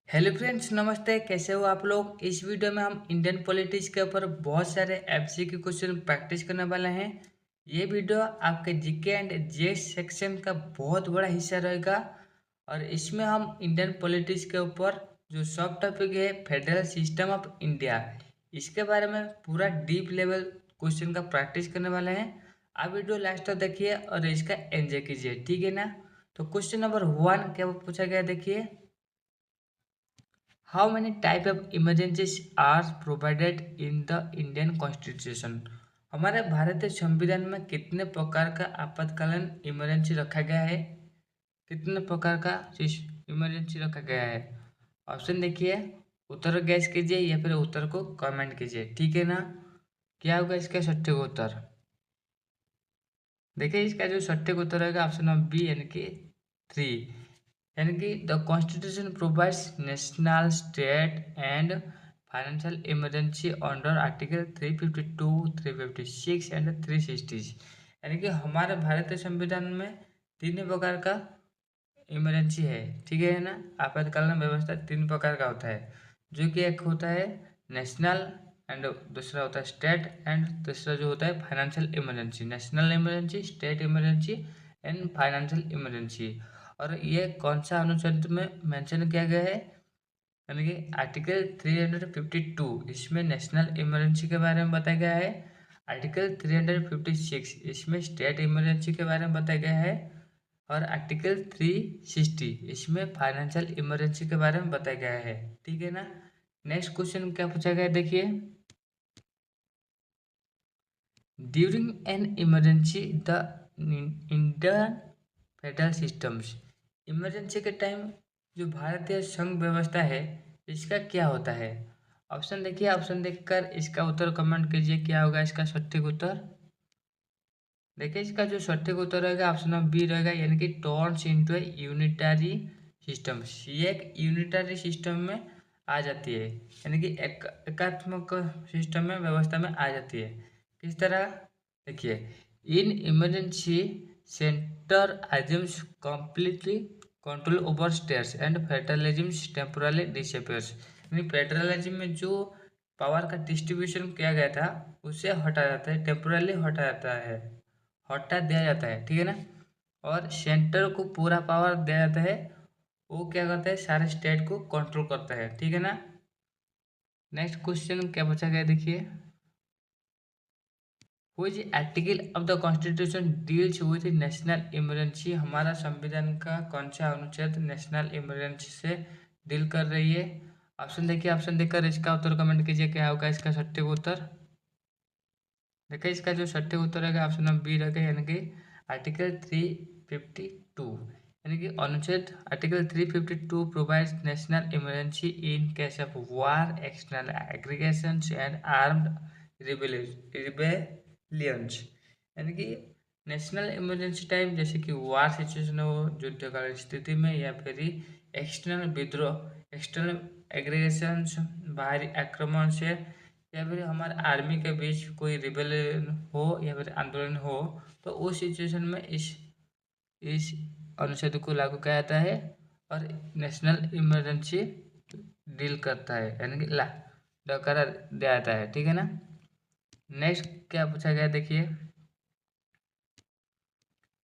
Hello friends, नमस्ते। कैसे हो आप लोग। इस वीडियो में हम इंडियन पॉलिटिक्स के ऊपर बहुत सारे एमसीक्यू क्वेश्चन प्रैक्टिस करने वाले हैं। ये वीडियो आपके जीके एंड जीएस सेक्शन का बहुत बड़ा हिस्सा रहेगा और इसमें हम इंडियन पॉलिटिक्स के ऊपर जो सब टॉपिक है फेडरल सिस्टम ऑफ इंडिया, इसके बारे में पूरा डीप लेवल क्वेश्चन का प्रैक्टिस करने वाले हैं। आप वीडियो लास्ट तक देखिए और इसका एंजॉय कीजिए, ठीक है ना। तो क्वेश्चन नंबर 1 क्या पूछा गया, देखिए। How many type of emergencies are provided in the Indian Constitution? हमारे भारतीय संविधान में कितने प्रकार का आपातकालीन इमरजेंसी रखा गया है, कितने प्रकार का इमरजेंसी रखा गया है। ऑप्शन देखिए, उत्तर गैस कीजिए या फिर उत्तर को कमेंट कीजिए, ठीक है ना। क्या होगा इसका सटीक उत्तर। देखिए इसका जो सटीक उत्तर रहेगा ऑप्शन नंबर बी यानी कि 3, यानी कि the constitution provides national state and financial emergency under article 352, 356 and 360। यानी कि हमारे भारतीय संविधान में तीन प्रकार का इमरजेंसी है, ठीक है ना। आपातकालीन व्यवस्था तीन प्रकार का होता है, जो कि एक होता है नेशनल एंड दूसरा होता है स्टेट एंड तीसरा जो होता है financial emergency. National emergency, state emergency and financial emergency. और ये कौन सा अनुच्छेद में मेंशन किया गया है, यानी कि आर्टिकल 352, इसमें नेशनल इमरजेंसी के बारे में बताया गया है। आर्टिकल 356 इसमें स्टेट इमरजेंसी के बारे में बताया गया है। और आर्टिकल 360 इसमें फाइनेंशियल इमरजेंसी के बारे में बताया गया है, ठीक है ना। नेक्स्ट क्वेश्चन क्या पूछा गया है, देखिए। During an emergency the Indian federal systems, emergency के टाइम जो भारतीय संघ व्यवस्था है इसका क्या होता है। ऑप्शन देखिए, ऑप्शन देखकर इसका उत्तर कमेंट कीजिए, क्या होगा इसका सटीक उत्तर। देखिए इसका जो सटीक उत्तर रहेगा ऑप्शन नंबर बी रहेगा, यानी कि टर्न्स इनटू ए यूनिटरी सिस्टम। ये एक यूनिटरी सिस्टम में आ जाती है, यानी कि एकात्मक सिस्टम में व्यवस्था में आ जाती है। किस तरह, देखिए। In emergency centre assumes completely control over states and federalism temporarily disappears. यानी फेडरलिज्म में जो पावर का डिस्ट्रीब्यूशन किया गया था उसे हटा जाता है, टेम्पोरली हटा जाता है, हटा दिया जाता है, ठीक है ना। और सेंटर को पूरा पावर दिया जाता है, वो क्या करता है सारे स्टेट को कंट्रोल करता है, ठीक है ना। नेक्स्ट क्वेश्चन क्या पूछा गया, देखिए। Which article of the constitution deals with national emergency, हमारा संविधान का कौन सा अनुच्छेद नेशनल इमरजेंसी से डील कर रही है। ऑप्शन देखिए, ऑप्शन देखकर इसका उत्तर कमेंट कीजिए, क्या होगा इसका सटीक उत्तर। देखिए इसका जो सटीक उत्तर रहेगा ऑप्शन नंबर बी रहेगा, यानी कि आर्टिकल 352, यानी कि अनुच्छेद article 352 provides national emergency in case of war, external aggregations and armed rebellions. यानी कि नेशनल इमरजेंसी टाइम जैसे कि वार सिचुएशन हो, युद्धकालीन स्थिति में, या फिर एक्सटर्नल विद्रोह, एक्सटर्नल एग्रीगेशंस, बाहरी आक्रमण से, या फिर हमारे आर्मी के बीच कोई रिबेलियन हो या फिर आंदोलन हो, तो उस सिचुएशन में इस अनुच्छेद को लागू किया जाता है और नेशनल इमरजेंसी डील करता है, यानी कि ला करार दिया जाता है, ठीक है ना। नेक्स्ट क्या पूछा गया, देखिए।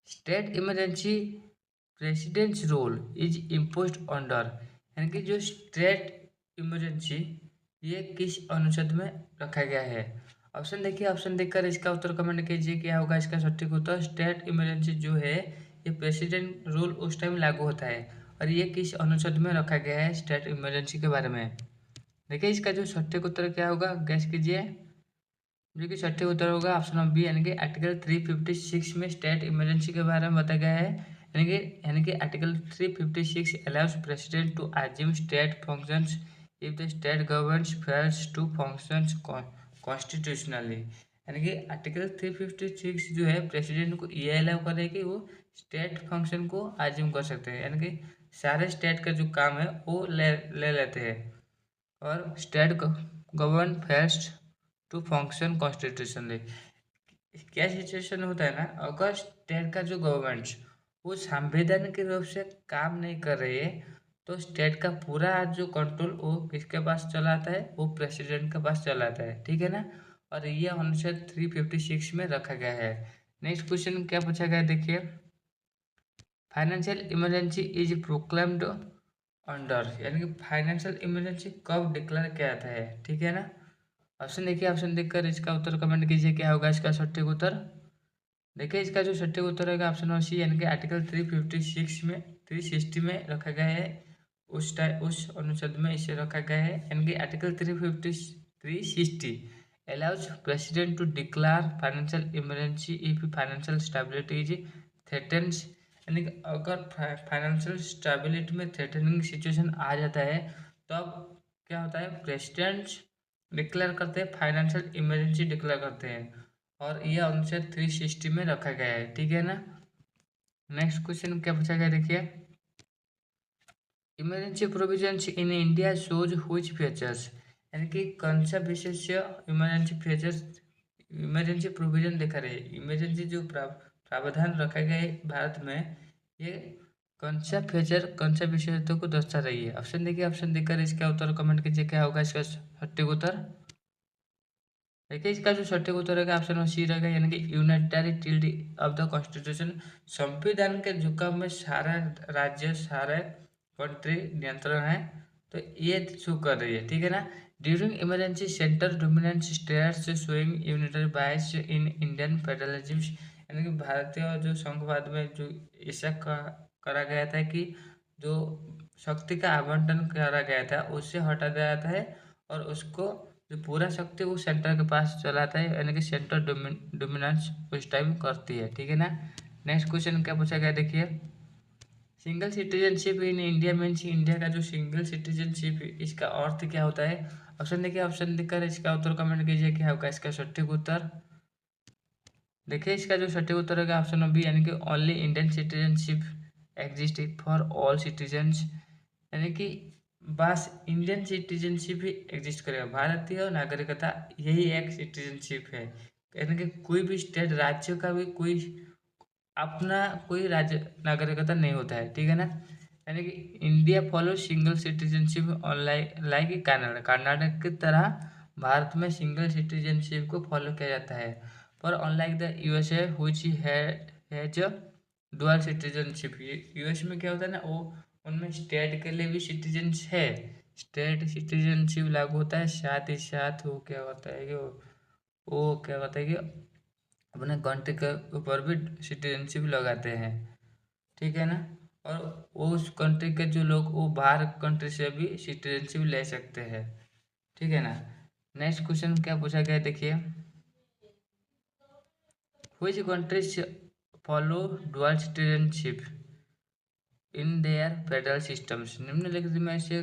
State emergency president's role is imposed under, यानी कि जो स्टेट इमरजेंसी ये किस अनुच्छेद में रखा गया है। ऑप्शन देखिए, ऑप्शन देखकर इसका उत्तर कमेंट कीजिए, क्या होगा इसका सटीक उत्तर। स्टेट इमरजेंसी जो है ये प्रेसिडेंट रूल उस टाइम लागू होता है और ये किस अनुच्छेद में रखा गया है स्टेट इमरजेंसी के बारे में। देखिए इसका जो सटीक उत्तर क्या होगा, गैस कीजिए। जो कि सटीक उत्तर होगा ऑप्शन नंबर बी, यानी कि आर्टिकल 356 में स्टेट इमरजेंसी के बारे में बताया गया है। यानी कि article 356 allows president to assume state functions if the state government fails to functions constitutionally. यानी कि आर्टिकल 356 जो है प्रेसिडेंट को ये अलाउ करे कि वो स्टेट फंक्शन को अज्यूम कर सकते हैं, यानी कि सारे स्टेट का जो काम है वो ले लेते हैं। और state govern fails to function constitutionally, क्या सिचुएशन होता है ना, अगर स्टेट का जो गवर्नमेंट वो संवैधानिक रूप से काम नहीं कर रही है, तो स्टेट का पूरा जो कंट्रोल वो किसके पास चला आता है, वो प्रेसिडेंट के पास चला आता है, ठीक है ना। और ये अनुच्छेद 356 में रखा गया है। नेक्स्ट क्वेश्चन क्या पूछा गया देखिए, financial emergency is proclaimed under, यानी कि फाइनेंशियल इमरजेंसी कब डिक्लेयर किया जाता है, ठीक है ना। ऑप्शन देखिए, ऑप्शन देखकर इसका उत्तर कमेंट कीजिए, क्या होगा इसका सटीक उत्तर। देखिए इसका जो सटीक उत्तर होगा ऑप्शन नंबर सी, यानी कि आर्टिकल 356 में 360 में रखा गया है, उस अनुच्छेद में इसे रखा गया है, यानी कि article 360 allows president to declare financial emergency if financial stability is threatens, यानी कि अगर फाइनेंशियल स्टेबिलिटी में थ्रेटनिंग सिचुएशन आ जाता है तो अब क्या होता है, प्रेसिडेंट डिक्लेयर करते हैं, फाइनेंशियल इमरजेंसी डिक्लेयर करते हैं, और यह अनुच्छेद 360 में रखा गया है, ठीक है ना। नेक्स्ट क्वेश्चन क्या पूछा गया देखिए, emergency provisions in India shows which features, यानी कि कौन सा विशेष इमरजेंसी फीचर्स, इमरजेंसी प्रोविजन दिखा रहे हैं, इमरजेंसी जो प्रावधान रखा गया है भारत में, ये कौन सा फीचर कौन सा विशेषता को दर्शा रही है। ऑप्शन देखिए, ऑप्शन देकर इसका उत्तर कमेंट कीजिए, क्या होगा इसका सटीक उत्तर। देखिए इसका जो सटीक उत्तर रहेगा ऑप्शन नंबर सी रहेगा, यानी कि unitary tilde of the constitution, संविधान के झुकाव में सारा राज्य सारे कंट्री नियंत्रण है, तो ये शो कर रही है, ठीक है ना। During emergency centre dominance states showing unitary bias in Indian federalism, यानी कि भारतीय जो संघवाद में जो ऐसा करा गया था कि जो शक्ति का आवंटन करा गया था उससे हटा दिया जाता है, और उसको जो पूरा शक्ति वो सेंटर के पास चलाता है, यानी कि सेंटर डोमिनेंस उस टाइम करती है, ठीक है ना। नेक्स्ट क्वेश्चन क्या पूछा गया देखिए, single citizenship in India means, India का जो सिंगल सिटीजनशिप इसका अर्थ क्या होता है। ऑप्शन देखिए, ऑप्शन देकर इसका उत्तर कमेंट कीजिए, क्या होगा इसका सटीक उत्तर। देखिए इसका जो सटीक उत्तर होगा ऑप्शन नंबर बी, यानी कि only Indian citizenship exist for all citizens, यानी कि बस इंडियन सिटीजनशिप ही एग्जिस्ट करेगा, भारतीय नागरिकता यही एक सिटीजनशिप है, यानी कि कोई भी स्टेट राज्य का भी कोई अपना कोई राज्य नागरिकता नहीं होता है, ठीक है ना। यानी कि India follow single citizenship online like Canada, Karnataka की तरह भारत में सिंगल सिटीजनशिप को फॉलो किया जाता है, पर unlike the USA which has dual citizenship, US में क्या होता है ना, वो उनमें स्टेट के लिए भी सिटीजन है, स्टेट सिटीजनशिप लागू होता है, साथ ही साथ वो क्या होता है कि वो क्या होता है कि अपने कंट्री के ऊपर भी सिटीजनशिप लगाते हैं, ठीक है ना। और वो उस कंट्री के जो लोग वो बाहर कंट्री से भी सिटीजनशिप ले सकते हैं, ठीक है ना। नेक्स्ट क्वेश्चन क्या पूछा गया देखिए, which countries follow dual citizenship in their federal systems, निम्नलिखित में से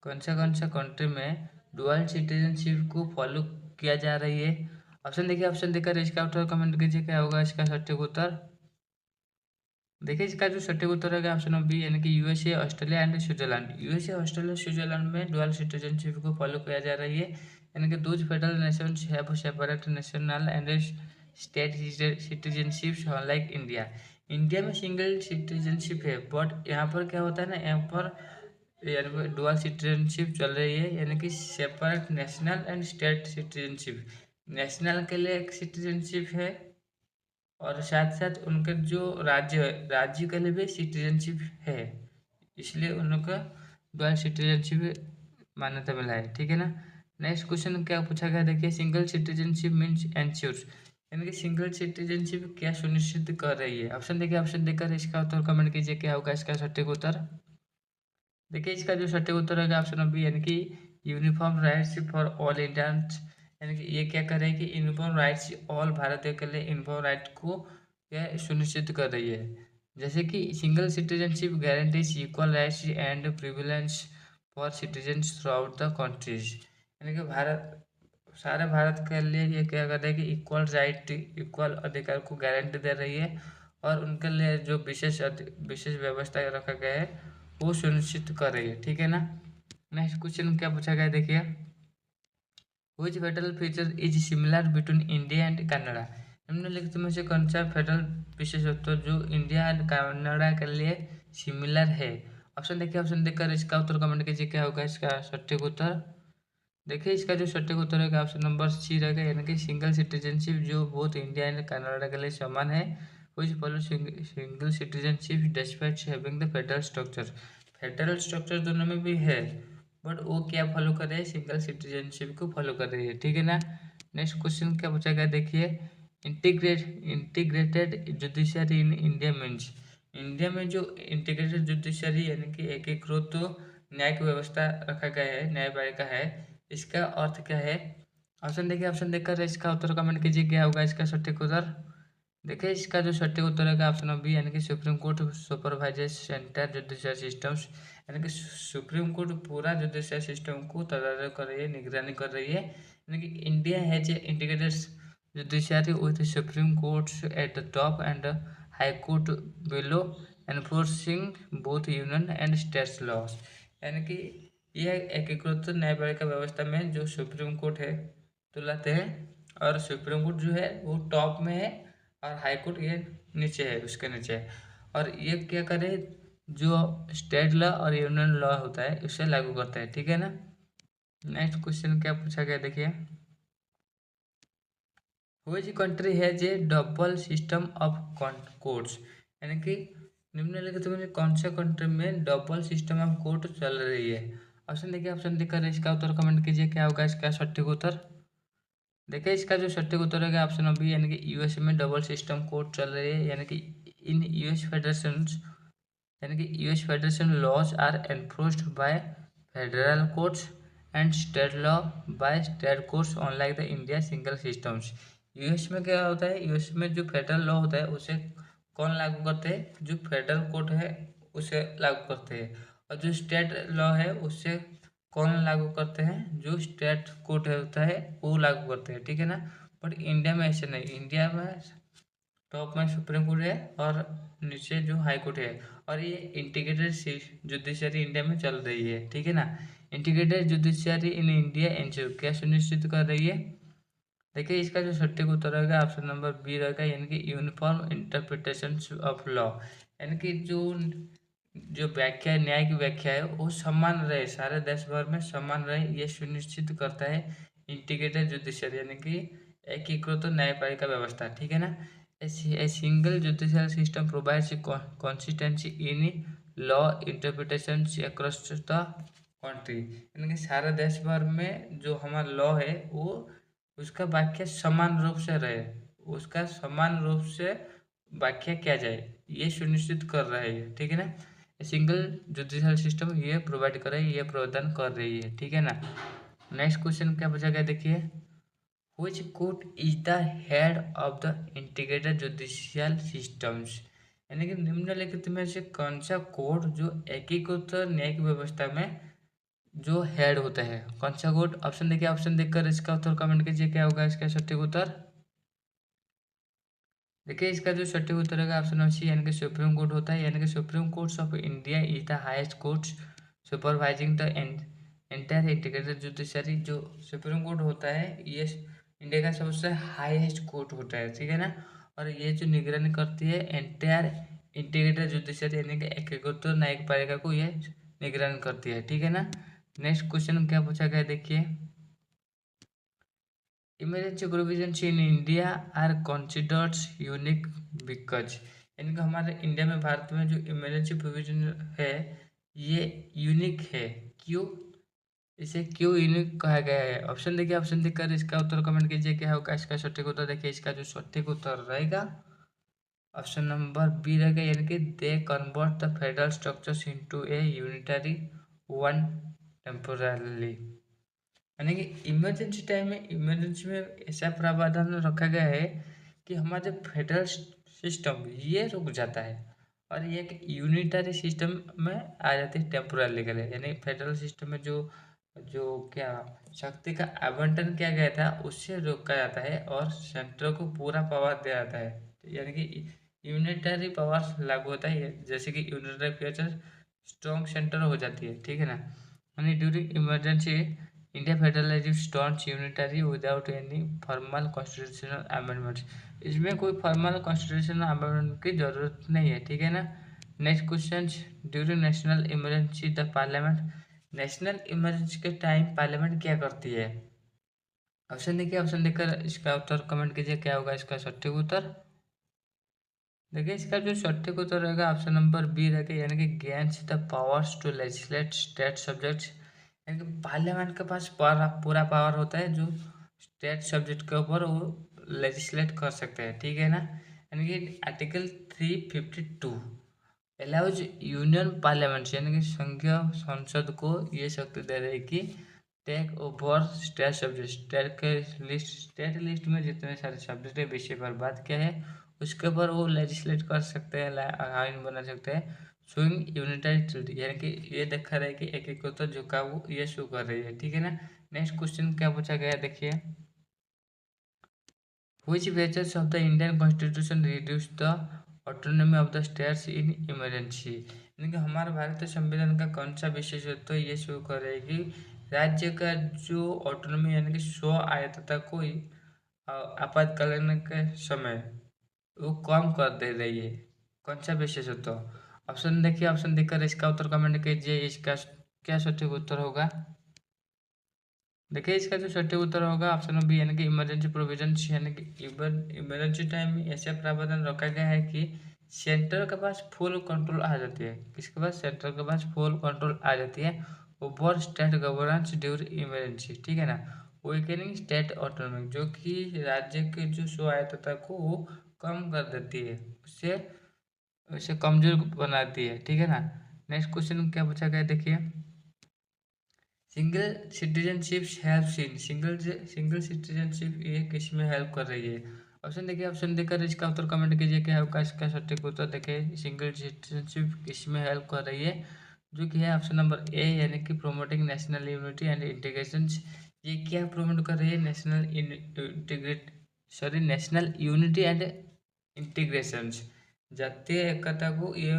कौन सा कंट्री में डुअल सिटीजनशिप को फॉलो किया जा रही है। ऑप्शन देखिए, ऑप्शन देकर इसका उत्तर कमेंट कीजिए, क्या होगा इसका सटीक उत्तर। देखिए इसका जो सटीक उत्तर है ऑप्शन नंबर बी, यानी कि USA Australia and Switzerland, USA Australia Switzerland में डुअल सिटीजनशिप को फॉलो किया जा रही है, यानी कि those federal nations have separate national and state citizenships like India, India में सिंगल सिटीजनशिप है, बट यहाँ पर क्या होता है ना, यहाँ पर डुअल सिटीजनशिप चल रही है, यानी कि separate national and state citizenship, national के लिए एक सिटीजनशिप है, और साथ साथ उनके जो राज्य के लिए भी सिटीजनशिप है, इसलिए उनका डुअल सिटीजनशिप मान्यता मिला है, ठीक है ना। नेक्स्ट क्वेश्चन क्या पूछा गया देखिए, सिंगल सिटीजनशिप मीन्स एंश्योर्स, यानी कि सिंगल सिटीजनशिप क्या सुनिश्चित कर रही है। ऑप्शन देखिए, ऑप्शन देकर इसका उत्तर कमेंट कीजिए, क्या होगा इसका सटीक उत्तर। देखिए इसका जो सटीक उत्तर होगा ऑप्शन नंबर बी, यानी कि uniform rights for all Indians, यानी कि ये क्या कर रही है कि यूनिफॉर्म राइट्स ऑल भारतीयों के लिए यूनिफॉर्म राइट को यह सुनिश्चित कर रही है, जैसे कि single citizenship guarantees equal rights and privilege for citizens through out the countries, यानी कि भारत सारे भारत के लिए ये क्या कर रही है कि इक्वल राइट इक्वल अधिकार को गारंटी दे रही है, और उनके लिए जो विशेष व्यवस्था रखा गया है वो सुनिश्चित कर रही है, ठीक है ना। नेक्स्ट क्वेश्चन क्या पूछा गया देखिए, which federal feature is similar between India and Canada, निम्नलिखित में से कौन सा फेडरल विशेषत्व जो इंडिया एंड कनाडा के लिए सिमिलर है। ऑप्शन देखिए, ऑप्शन देखकर इसका उत्तर कमेंट कीजिए, क्या होगा इसका सटीक उत्तर। देखिए इसका जो सटीक उत्तर होगा ऑप्शन नंबर सी रहेगा, यानी कि सिंगल सिटीजनशिप जो बोथ इंडिया एंड कनाडा के लिए समान है। Which follow single citizenship despite having the federal structure. Federal structure दोनों में भी है, बट वो क्या फॉलो कर रहे हैं, सिंगल सिटीजनशिप को फॉलो कर रही है, ठीक है ना। नेक्स्ट क्वेश्चन क्या पूछा गया देखिए, integrated judiciary in India means. India में जो इंटीग्रेटेड जुडिशरी यानी कि एकीकृत न्यायिक व्यवस्था रखा गया है, न्यायपालिका है, इसका अर्थ क्या है। ऑप्शन देखिए, ऑप्शन देखकर इसका उत्तर कमेंट कीजिए, क्या होगा इसका सटीक उत्तर। देखिए इसका जो सटीक उत्तर है ऑप्शन बी, यानी कि supreme court supervises entire judicial systems. यानी कि सुप्रीम कोर्ट पूरा जुडिशियल सिस्टम को तदारक कर रही है, निगरानी कर रही है। यानी कि India has integrated judiciary with supreme courts at the top and high court below, enforcing both union and states laws. यानी कि यह एकीकृत न्यायपालिका व्यवस्था में जो सुप्रीम कोर्ट है तुलाते हैं, और सुप्रीम कोर्ट जो है वो टॉप में है और हाई कोर्ट ये नीचे है, उसके नीचे है। और ये क्या करे, जो स्टेट लॉ और यूनियन लॉ होता है उसे लागू करता है, ठीक है ना। नेक्स्ट क्वेश्चन क्या पूछा गया देखिए, which country has A double system of courts. यानी कि निम्नलिखित में कौन से कंट्री में डबल सिस्टम ऑफ कोर्ट चल रही है। ऑप्शन देखिए, ऑप्शन देखकर इसका उत्तर कमेंट कीजिए, क्या होगा इसका सटीक उत्तर। देखिए इसका जो सटीक उत्तर है ऑप्शन बी, यानी कि यूएस में डबल सिस्टम कोर्ट चल रही है। यानी कि इन यूएस फेडरेशन, यानी कि US federation laws are enforced by federal courts and state law by state courts unlike the India single systems. US में क्या होता है, यूएस में जो फेडरल लॉ होता है उसे कौन लागू करते हैं, जो फेडरल कोर्ट है उसे लागू करते हैं। और जो स्टेट लॉ है उससे कौन लागू करते हैं, जो स्टेट कोर्ट होता है वो लागू करते हैं, ठीक है ना। बट इंडिया में ऐसे नहीं, इंडिया में टॉप में सुप्रीम कोर्ट है और नीचे जो हाई कोर्ट है। और ये इंटीग्रेटेड जुडिशरी इंडिया में चल रही है, ठीक है ना। Integrated judiciary in India ensure क्या सुनिश्चित कर रही है। देखिए इसका जो सटीक उत्तर रहेगा ऑप्शन नंबर बी रहेगा, यानी कि यूनिफॉर्म इंटरप्रिटेशन ऑफ लॉ। यानी कि जो जो व्याख्या, न्याय की व्याख्या है वो समान रहे, सारे देश भर में समान रहे, ये सुनिश्चित करता है इंटीग्रेटेड जुडिशरी, यानी कि एकीकृत न्यायपालिका व्यवस्था, ठीक है ना। A single judicial system provides consistency in law interpretation across the country. यानी कि सारे देश भर में जो हमारा लॉ है वो उसका व्याख्या समान रूप से रहे, उसका समान रूप से व्याख्या किया जाए, ये सुनिश्चित कर रहा है ये, ठीक है ना। सिंगल जुडिशियल सिस्टम ये प्रोवाइड कर रही है, ये प्रदान कर रही है, ठीक है ना। नेक्स्ट क्वेश्चन क्या पूछा गया देखिए, Which court is the head of the integrated judicial systems। यानी कि निम्नलिखित में से कौन सा कोर्ट जो एकीकृत न्यायिक व्यवस्था में जो हेड होता है, कौन सा कोर्ट। ऑप्शन देखिए, ऑप्शन देखकर इसका उत्तर कमेंट कीजिए, क्या होगा इसका सटीक उत्तर। देखिए इसका जो सटीक उत्तर है ऑप्शन सी, यानी कि सुप्रीम कोर्ट होता है। यानी कि supreme court of India is the highest court supervising the entire integrated judiciary. जो सुप्रीम कोर्ट होता है ये इंडिया का सबसे हाईएस्ट कोर्ट होता है, ठीक है ना। और ये जो निगरानी करती है एंटायर इंटीग्रेटेड जुडिशरी, यानी कि एकीकृत न्यायिक पालिका को ये निगरानी करती है, ठीक है ना। नेक्स्ट क्वेश्चन क्या पूछा गया देखिए, emergency provisions in India are considered unique because. यानी कि हमारे इंडिया में, भारत में जो इमरजेंसी प्रोविजन है ये यूनिक है, क्यों, इसे क्यों यूनिक कहा गया है। ऑप्शन देखिए, ऑप्शन देखकर इसका उत्तर कमेंट कीजिए, क्या होगा इसका सटीक उत्तर। देखिए इसका जो सटीक उत्तर रहेगा ऑप्शन नंबर बी रहेगा, यानी कि they convert the federal structures into A unitary one temporarily. यानी कि इमरजेंसी टाइम में, इमरजेंसी में ऐसा प्रावधान रखा गया है कि हमारे फेडरल सिस्टम ये रुक जाता है और ये एक यूनिटरी सिस्टम में आ जाती है टेम्पोरली के लिए। यानी फेडरल सिस्टम में जो जो क्या शक्ति का आवंटन किया गया था उससे रोका जाता है और सेंटर को पूरा पावर दिया जाता है। यानी कि यूनिटरी पावर लागू होता है, जैसे कि यूनिटरी फ्यूचर स्ट्रॉन्ग सेंटर हो जाती है, ठीक है ना। यानी during emergency India federalism stones unitary without any formal constitutional amendments. इसमें कोई फॉर्मल कॉन्स्टिट्यूशनल अमेंडमेंट की जरूरत नहीं है, ठीक है ना। Next question, during national emergency the parliament, national emergency के टाइम पार्लियामेंट क्या करती है? ऑप्शन देखिए, ऑप्शन देखकर इसका उत्तर कमेंट कीजिए, क्या होगा इसका सटीक उत्तर। देखिए इसका जो सटीक उत्तर रहेगा ऑप्शन नंबर बी रहेगा, यानी कि gains the powers to legislate state subjects, यानी कि पार्लियामेंट के पास पूरा पावर होता है जो स्टेट सब्जेक्ट के ऊपर वो लेजिस्लेट कर सकते हैं, ठीक है ना। यानी कि आर्टिकल 352 अलाउज यूनियन पार्लियामेंट, यानी कि संघीय संसद को ये शक्ति दे रही है कि take over state subject, state list में जितने सारे सब्जेक्ट है विषय पर बात क्या है उसके ऊपर वो लेजिस्लेट कर सकते हैं, आइन बना सकते हैं। शोइंग यूनिटरी ट्रीटी, यानी कि ये देखा रहा है कि एक एक को तो झुकाव ये शो कर रही है, ठीक है ना। नेक्स्ट क्वेश्चन क्या पूछा गया है देखिए, which features of the Indian Constitution reduce the autonomy of the states in emergency, यानी कि हमारे भारतीय संविधान का कौन सा विशेषत्व ये शो कर रहा है कि राज्य का जो ऑटोनॉमी यानी कि स्व आयत्ता को आपातकालीन के समय वो कम कर दे रही है, कौन सा विशेषत्व। ऑप्शन देखिए, ऑप्शन देखकर इसका उत्तर कमेंट कीजिए, इसका क्या सटीक उत्तर होगा। देखिए इसका जो सटीक उत्तर होगा ऑप्शन बी, यानी कि इमरजेंसी प्रोविजन, यानी कि इमरजेंसी टाइम में ऐसा प्रावधान रखा गया है कि सेंटर के पास फुल कंट्रोल आ जाती है, किसके पास, सेंटर के पास फुल कंट्रोल आ जाती है over state governance during emergency, ठीक है ना। वीकनिंग स्टेट ऑटोनॉमी, जो कि राज्य के जो स्वायत्तता को वो कम कर देती है, उससे उसे कमजोर बनाती है, ठीक है ना। नेक्स्ट क्वेश्चन क्या पूछा गया देखिए, single citizenship help in, single citizenship ये किस में हेल्प कर रही है। ऑप्शन देखिए, ऑप्शन देकर इसका उत्तर कमेंट कीजिए, क्या होगा इसका सटीक उत्तर। देखिए सिंगल सिटीजनशिप किस में हेल्प कर रही है, जो कि है ऑप्शन नंबर ए, यानी कि promoting national unity and integration. ये क्या प्रोमोट कर रही है, नेशनल यूनिटी एंड इंटीग्रेशन, जातीय एकता को ये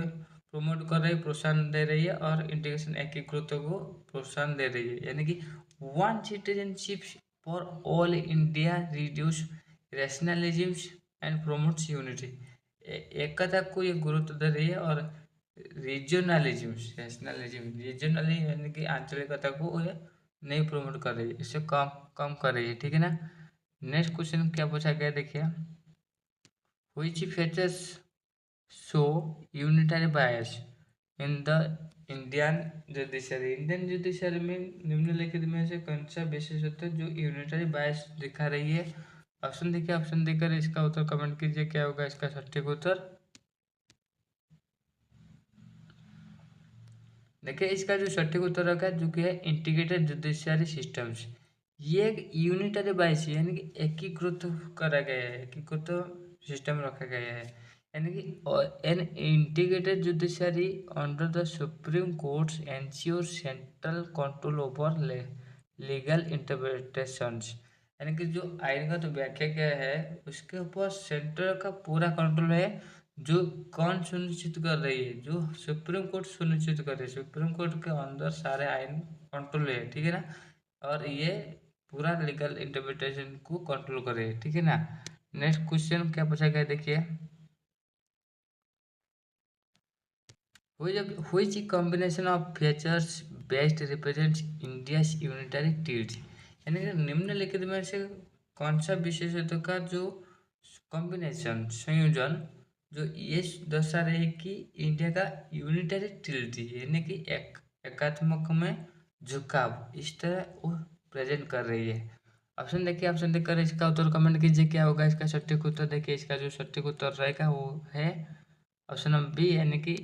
प्रमोट कर रही है, प्रोत्साहन दे रही है, और इंटीग्रेशन एकीकृत को प्रोत्साहन दे रही है, यानी कि one citizenship for all India reduce rationalism and promotes unity, एकता को ये गुरुत्व दे रही है, और रीजनलिज्म रैशनलिज्म रीजनली यानी कि आंचलिकता को ये नहीं प्रमोट कर रही है, इसे कम कम कर रही है, ठीक है ना। नेक्स्ट क्वेश्चन क्या पूछा गया देखिए, which features show unitary bias in the Indian judiciary, Indian judiciary में निम्नलिखित में से कौन सा विशेषत्व जो यूनिटरी बायस दिखा रही है। ऑप्शन देखिए, ऑप्शन देकर इसका उत्तर कमेंट कीजिए, क्या होगा इसका सटीक उत्तर। देखिए इसका जो सटीक उत्तर रखा है जो कि है इंटीग्रेटेड जुडिशरी सिस्टम्स, ये एक यूनिटरी बायस यानी कि एकीकृत करा गया है, एकीकृत सिस्टम रखा गया है, यानी कि an integrated judiciary under the supreme courts ensure central control over legal interpretations, यानी कि जो आइनगत व्याख्या क्या है उसके ऊपर सेंटर का पूरा कंट्रोल है, जो कौन सुनिश्चित कर रही है, जो सुप्रीम कोर्ट सुनिश्चित कर रही है, सुप्रीम कोर्ट के अंदर सारे आइन कंट्रोल है, ठीक है ना, और ये पूरा लीगल इंटरप्रिटेशन को कंट्रोल कर रही है, ठीक है ना। नेक्स्ट क्वेश्चन क्या पूछा गया देखिए, which combination of features best represents India's unitary traits, यानी कि निम्नलिखित में से कौन सा विशेषत्व का जो कॉम्बिनेशन संयोजन जो ये दर्शा रहे है कि इंडिया का यूनिटरी ट्रिनिटी यानी कि एकात्मक में झुकाव इस तरह वो प्रेजेंट कर रही है। ऑप्शन देखिए, ऑप्शन देखकर इसका उत्तर कमेंट कीजिए, क्या होगा इसका सटीक उत्तर। देखिए इसका जो सटीक उत्तर रहेगा वो है ऑप्शन नंबर बी, यानी कि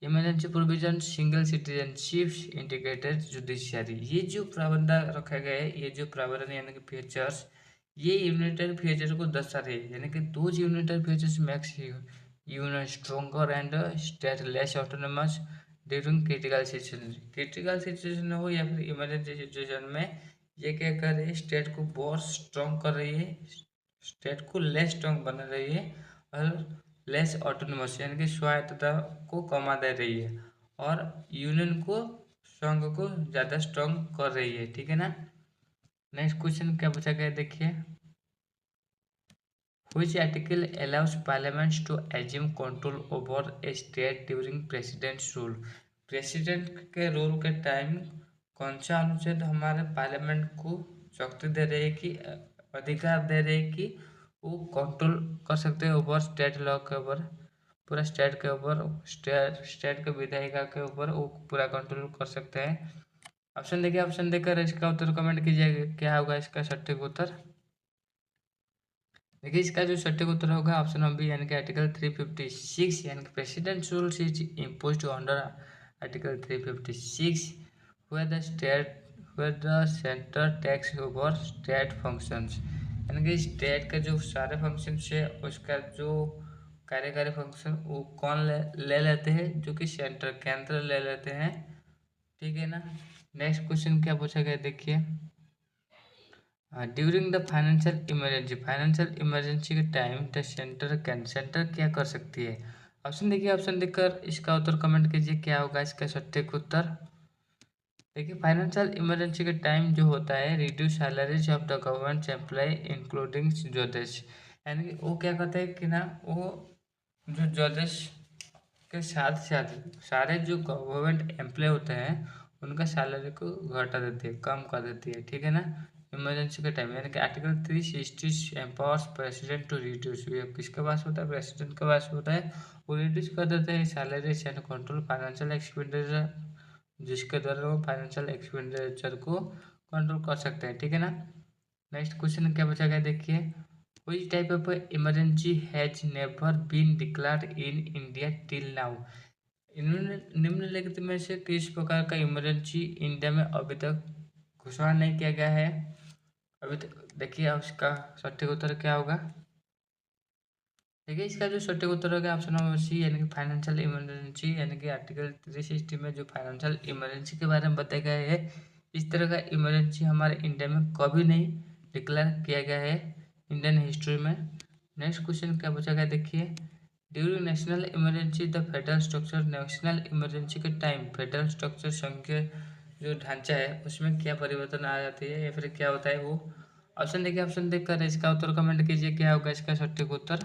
emergency provision single citizenship integrated judiciary, ये जो प्रावधान रखा गया है, ये जो प्रावधान यानी कि फीचर्स ये यूनिटरी फीचर को दर्शा रही है, यानी कि दो unitary features max union stronger and state less autonomous during critical situation हो या फिर इमरजेंसी सिचुएशन में ये क्या कर रही है, स्टेट को बहुत स्ट्रॉन्ग कर रही है, स्टेट को लेस स्ट्रॉन्ग बना रही है, और लेस ऑटोनोमस यानी कि स्वायत्तता को कमा दे रही है, और यूनियन को संघ को ज़्यादा स्ट्रॉन्ग कर रही है, ठीक है ना। नेक्स्ट क्वेश्चन क्या पूछा गया देखिए, Which article allows parliaments to assume control over a state during president's rule? President के रूल के टाइम कौन सा अनुच्छेद हमारे पार्लियामेंट को शक्ति दे रहे हैं कि अधिकार दे रहे हैं कि वो कंट्रोल कर सकते हैं ऊपर स्टेट लॉ के ऊपर, पूरा स्टेट के ऊपर, स्टेट के विधायिका के ऊपर वो पूरा कंट्रोल कर सकते हैं। ऑप्शन देखिए, ऑप्शन देकर इसका उत्तर कमेंट कीजिएगा क्या होगा इसका सटीक उत्तर। देखिए इसका जो सटीक उत्तर होगा ऑप्शन नंबर बी यानी कि आर्टिकल 356 यानी कि president rules is imposed under article 356 where the center takes over state functions, यानी कि स्टेट के जो सारे फंक्शंस है उसका जो कार्यकारी फंक्शन वो कौन ले लेते हैं, जो कि सेंटर केंद्र ले लेते हैं। ठीक है ना। नेक्स्ट क्वेश्चन क्या पूछा गया देखिए, ड्यूरिंग द फाइनेंशियल इमरजेंसी के टाइम द सेंटर क्या कर सकती है। ऑप्शन देखिए, ऑप्शन देखकर इसका उत्तर कमेंट कीजिए क्या होगा इसका सटीक उत्तर। देखिए फाइनेंशियल इमरजेंसी के टाइम जो होता है reduce salaries of the government employ including जजेस, यानी कि वो क्या कहते हैं कि ना वो जो जजेस के साथ साथ सारे जो गवर्नमेंट एम्प्लॉय होते हैं उनका सैलरी को घटा देती है, कम कर देती है। ठीक है ना। इमरजेंसी के टाइम यानी कि article 360 empowers president to reduce, ये किसके पास होता है, प्रेसिडेंट के पास होता है, वो रिड्यूस कर देते हैं salaries and control financial expenditure, जिसके द्वारा वो फाइनेंशियल एक्सपेंडिचर को कंट्रोल कर सकते हैं। ठीक है ना। नेक्स्ट क्वेश्चन क्या पूछा गया देखिए, which type of emergency has never been declared in India till now? निम्नलिखित में से किस प्रकार का इमरजेंसी इंडिया में अभी तक घोषणा नहीं किया गया है। अभी तक देखिए उसका सटीक उत्तर क्या होगा। देखिए इसका जो सटीक उत्तर होगा ऑप्शन नंबर सी यानी कि फाइनेंशियल इमरजेंसी, यानी कि आर्टिकल 360 में जो फाइनेंशियल इमरजेंसी के बारे में बताया गया है, इस तरह का इमरजेंसी हमारे इंडिया में कभी नहीं डिक्लेयर किया गया है इंडियन हिस्ट्री में। नेक्स्ट क्वेश्चन क्या पूछा गया देखिए, during national emergency the federal structure, national emergency के टाइम फेडरल स्ट्रक्चर संघ के जो ढांचा है उसमें क्या परिवर्तन आ जाती है या फिर क्या होता है वो। ऑप्शन देखिए, ऑप्शन देखकर इसका उत्तर कमेंट कीजिए क्या होगा इसका सटीक उत्तर।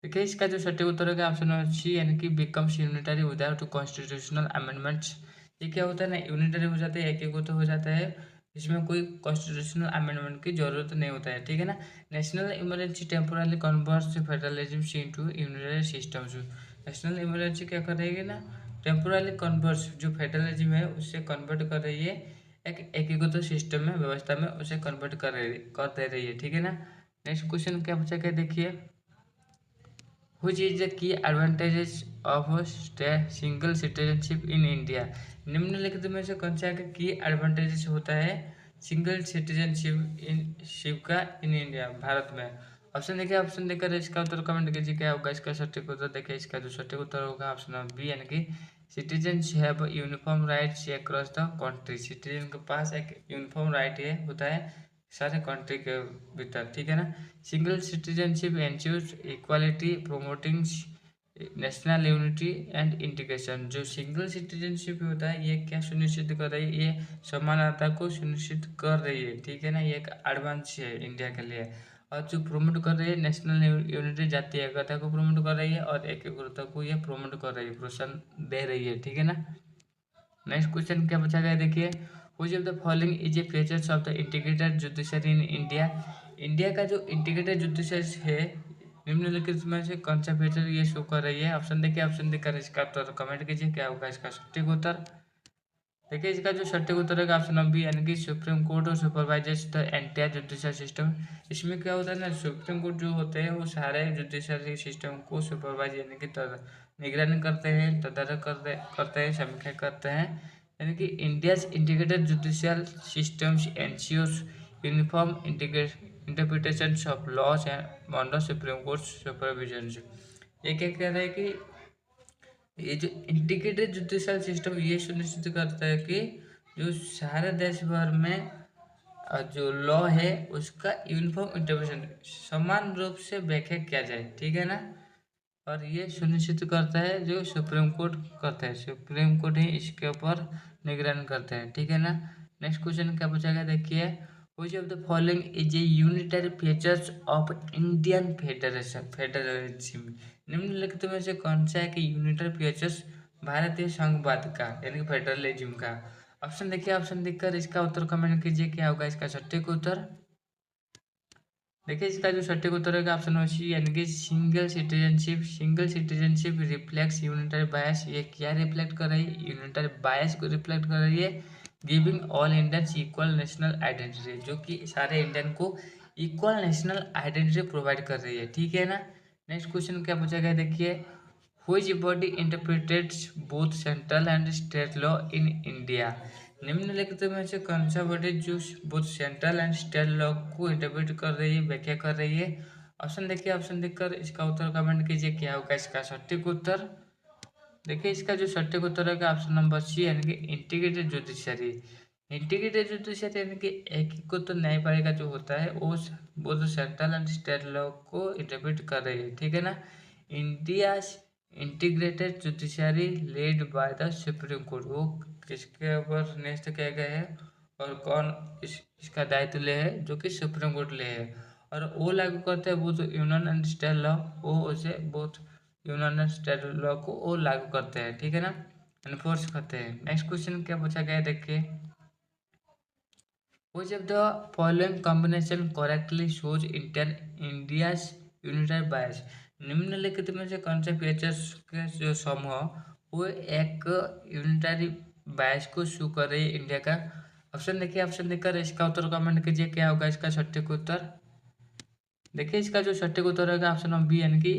देखिए इसका जो सटीक उत्तर होगा ऑप्शन नंबर सी यानी कि becomes unitary without constitutional amendments. ये क्या होता है ना, यूनिटरी हो जाता है, एक हो जाता है, इसमें कोई कॉन्स्टिट्यूशनल अमेंडमेंट की जरूरत नहीं होता है। ठीक है ना। National emergency temporarily converts federalism into unitary systems, national emergency क्या कर रही है ना, टेम्पोरली कन्वर्ट्स जो फेडरलिज्म है उससे कन्वर्ट कर रही है एक एकीकृत सिस्टम में, व्यवस्था में उसे कन्वर्ट कर दे रही है। ठीक है ना। नेक्स्ट क्वेश्चन क्या पूछा गया देखिए, which is the key advantages of single citizenship in India. निम्नलिखित में से कौन सा की एडवांटेजेस होता है सिंगल सिटीजनशिप का इन इंडिया, भारत में। ऑप्शन देखिए, ऑप्शन देकर इसका उत्तर कमेंट कीजिए क्या होगा इसका सटीक उत्तर। देखिए इसका जो सटीक उत्तर होगा ऑप्शन नंबर बी यानी कि citizens have uniform rights across the country, citizen के पास एक यूनिफॉर्म राइट है होता है सारे कंट्री के भीतर। ठीक है ना। Single citizenship ensures equality promoting national unity and integration, जो सिंगल सिटीजनशिप होता है ये क्या सुनिश्चित कर रही है, ये समानता को सुनिश्चित कर रही है। ठीक है ना। ये एक एडवांस है इंडिया के लिए। और जो प्रोमोट कर रही है नेशनल यूनिटी, जातीय एकता को प्रोमोट कर रही है और एकीकृतता को ये प्रोमोट कर रही है, प्रोत्साहन दे रही है। ठीक है ना। नेक्स्ट क्वेश्चन क्या पूछा गया देखिए, which of the following is a features of the integrated judiciary in India. India का जो इंटीग्रेटेड जुडिशरी है निम्नलिखित में से कौन सा फीचर ये शो कर रही है। ऑप्शन देखिए, ऑप्शन देकर इसका उत्तर कमेंट कीजिए क्या होगा इसका सटीक उत्तर। देखिए इसका जो सटीक उत्तर है ऑप्शन नंबर बी यानी कि सुप्रीम कोर्ट और supervisors the entire judicial system. इसमें क्या होता है ना, सुप्रीम कोर्ट जो होते हैं वो सारे जुडिशियल सिस्टम को सुपरवाइज यानी कि निगरानी करते हैं, तदारक करते हैं, समीक्षा करते हैं। यानी कि India's integrated judicial systems ensures uniform interpretation of laws and under supreme court supervision. ये क्या कह रहा है कि ये जो इंटीग्रेटेड जुडिशियल सिस्टम ये सुनिश्चित करता है कि जो सारे देश भर में जो लॉ है उसका यूनिफॉर्म इंटरप्रिटेशन समान रूप से व्याख्या किया जाए। ठीक है ना। और ये सुनिश्चित करता है जो सुप्रीम कोर्ट करता है, सुप्रीम कोर्ट ही इसके ऊपर निगरानी करते हैं। ठीक है ना। नेक्स्ट क्वेश्चन क्या पूछा गया देखिए, Which of the following is a unitary features of Indian federalism? निम्नलिखित में से कौन सा है कि यूनिटरी फीचर्स भारतीय संघवाद का यानी कि फेडरलिज्म का? ऑप्शन देखिए, ऑप्शन देखकर इसका उत्तर कमेंट कीजिए, क्या होगा इसका सटीक उत्तर? देखिए इसका जो सटीक उत्तर होगा ऑप्शन नंबर सी यानी कि single citizenship. Single citizenship reflects unitary बायस। ये क्या रिफ्लेक्ट कर रही है? यूनिटरी बायस को रिफ्लेक्ट कर रही है। Giving all Indians equal national identity, जो कि सारे इंडियन को इक्वल नेशनल आइडेंटिटी प्रोवाइड कर रही है, ठीक है ना। नेक्स्ट क्वेश्चन क्या पूछा गया देखिए, which body interpreteds both central and state law in India? निम्नलिखित में से कौन सा बॉडी जो both central and state law को इंटरप्रेट कर रही है, व्याख्या कर रही है? ऑप्शन देखिए, ऑप्शन देखकर इसका उत्तर कमेंट कीजिए, क्या होगा इसका सटीक उत्तर? देखिए इसका जो सटीक उत्तर होगा ऑप्शन नंबर सी यानी कि इंटीग्रेटेड जुडिशरी। इंटीग्रेटेड जुडिशरी यानी कि एकीकृत तो न्यायपालिका जो होता है वो both central and state law को इंटरप्रेट कर रही है, ठीक है ना। India integrated judiciary led by the supreme court, वो किसके ऊपर न्यस्त किया गया है और कौन इसका दायित्व ले है? जो कि सुप्रीम कोर्ट ले है। और वो लागू करते हैं both union and state law, वो उसे both union and state law को वो लागू करते हैं, ठीक है ना, एनफोर्स करते हैं। नेक्स्ट क्वेश्चन क्या पूछा गया है देखिए, which of the following combination correctly shows India's unitary bias? निम्नलिखित में से कौन से फीचर्स के जो समूह वो एक यूनिटरी बायस को शो कर रही है इंडिया का? ऑप्शन देखिए, ऑप्शन देकर इसका उत्तर कमेंट कीजिए, क्या होगा इसका सटीक उत्तर? देखिए इसका जो सटीक उत्तर होगा ऑप्शन नंबर बी यानी कि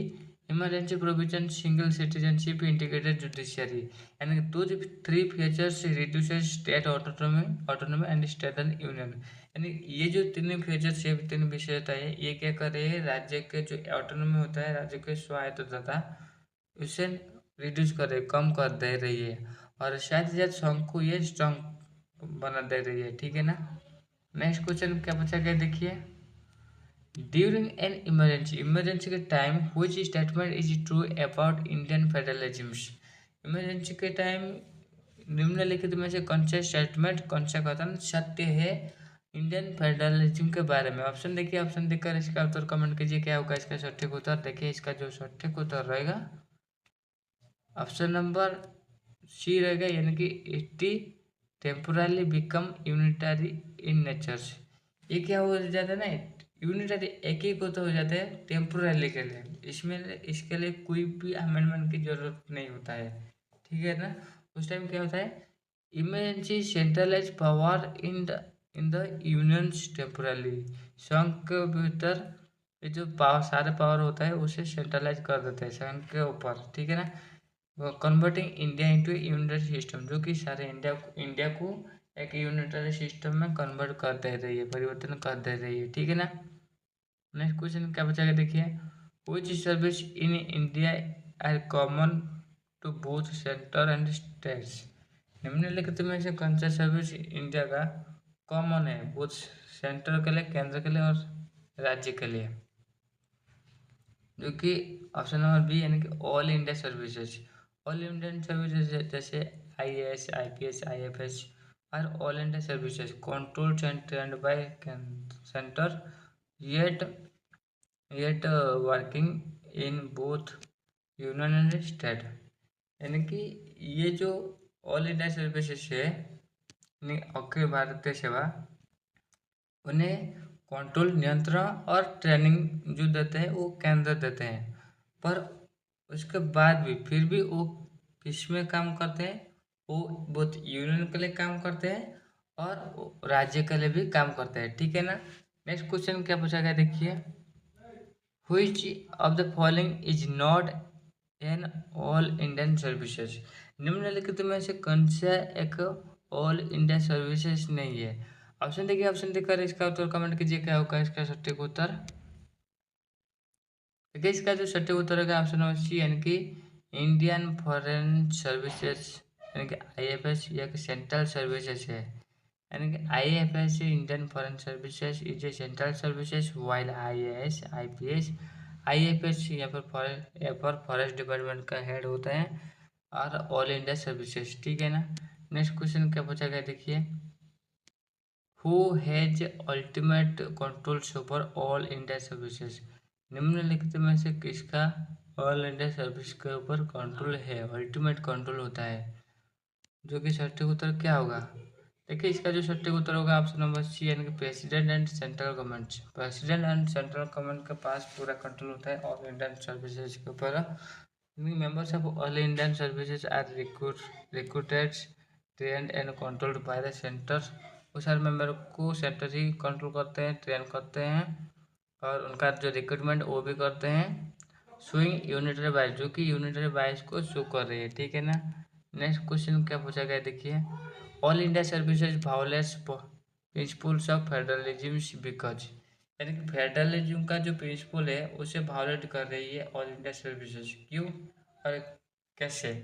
emergency provision, single citizenship, integrated judiciary. यानी कि दो three features reduces state autonomy and state and union. यानी ये जो तीन फीचर्स है, तीन विशेषता है, ये क्या कर रहे हैं? राज्य के जो ऑटोनॉमी होता है, राज्य के स्वायत्तता, उसे रिड्यूस कर रही है, कम कर दे रही है, और साथ ही साथ संघ को ये स्ट्रॉन्ग बना दे रही है, ठीक है ना। नेक्स्ट क्वेश्चन क्या पूछा गया देखिए, ड्यूरिंग एन इमरजेंसी, इमरजेंसी के time which statement is true about Indian federalism? Emergency के टाइम निम्नलिखित में से कौन सा स्टेटमेंट, कौन सा कथन सत्य है इंडियन फेडरलिज्म के बारे में? ऑप्शन देखिए, ऑप्शन देखकर इसका उत्तर कमेंट कीजिए, क्या होगा इसका सटीक उत्तर? देखिए इसका जो सटीक उत्तर रहेगा ऑप्शन नंबर सी रहेगा यानी कि it temporarily become unitary in nature's. ये क्या हो जाता है ना, यूनिटरी एक ही को तो हो जाता है टेम्पोरली के लिए, इसमें इसके लिए कोई भी अमेंडमेंट की जरूरत नहीं होता है, ठीक है ना। उस टाइम क्या होता है, emergency centralise power in the unions temporally, संघ के भीतर ये जो पावर, सारे पावर होता है उसे सेंट्रलाइज कर देते हैं संघ के ऊपर, ठीक है ना। Converting India into unitary system, जो कि सारे इंडिया को एक यूनिटरी सिस्टम में कन्वर्ट कर दे रही है, परिवर्तन कर दे रही है, ठीक है ना। नेक्स्ट क्वेश्चन क्या बचा देखिए, which service in India are common to both centre and states? निम्नलिखित में से कौन सा सर्विस इंडिया का कॉमन है बोथ सेंटर के लिए, केंद्र के लिए और राज्य के लिए? जो कि ऑप्शन नंबर बी यानी कि all India services. All Indian services जैसे IAS, IPS, IFS are all India services controlled and trained by centre, yet yet working in both union and state. यानी कि ये जो ऑल इंडिया सर्विसेज है, अखिल भारतीय सेवा, उन्हें कंट्रोल, नियंत्रण और ट्रेनिंग जो देते हैं वो केंद्र देते हैं, पर उसके बाद भी फिर भी वो किस में काम करते हैं? वो बहुत यूनियन के लिए काम करते हैं और राज्य के लिए भी काम करते हैं, ठीक है ना। नेक्स्ट क्वेश्चन क्या पूछा गया देखिए, which of the following is not an all Indian services? निम्नलिखित में से कौन सा एक ऑल इंडिया सर्विसेज नहीं है? ऑप्शन देखिए, ऑप्शन देकर इसका उत्तर कमेंट कीजिए, क्या होगा इसका सटीक उत्तर? देखिए इसका जो सटीक उत्तर होगा ऑप्शन नंबर सी यानी कि इंडियन फॉरेन सर्विसेज, यानी कि IFS एक सेंट्रल सर्विसेज है। यानी कि IFS Indian foreign services is a central services, while IAS, IPS, IFS यहाँ पर फॉरेस्ट डिपार्टमेंट का हेड होता है, और ऑल इंडिया सर्विसेज, ठीक है ना। नेक्स्ट क्वेश्चन क्या पूछा गया देखिए, who has ultimate controls over all India services. निम्नलिखित में से किसका ऑल इंडिया सर्विस के ऊपर कंट्रोल है, अल्टीमेट कंट्रोल होता है, जो कि सटीक उत्तर क्या होगा। देखिए इसका जो सटीक उत्तर होगा ऑप्शन नंबर सी, यानी कि president and central government. President and central government के पास पूरा कंट्रोल होता है ऑल इंडियन सर्विसेज के ऊपर। Members of all Indian services are recruited, trained and controlled by the centre. वो सारे मेंबर को सेंटर ही कंट्रोल करते हैं, ट्रेन करते हैं, और उनका जो रिक्रूटमेंट वो भी करते हैं। शोइंग यूनिटरी बाइस, जो कि यूनिटरी बाइस को शो कर रही है, ठीक है ना। नेक्स्ट क्वेश्चन क्या पूछा गया देखिए, all India services violates principles of federalism because, यानी कि फेडरलिज्म का जो प्रिंसिपल है उसे वायोलेट कर रही है ऑल इंडिया सर्विसेज, क्यों और कैसे।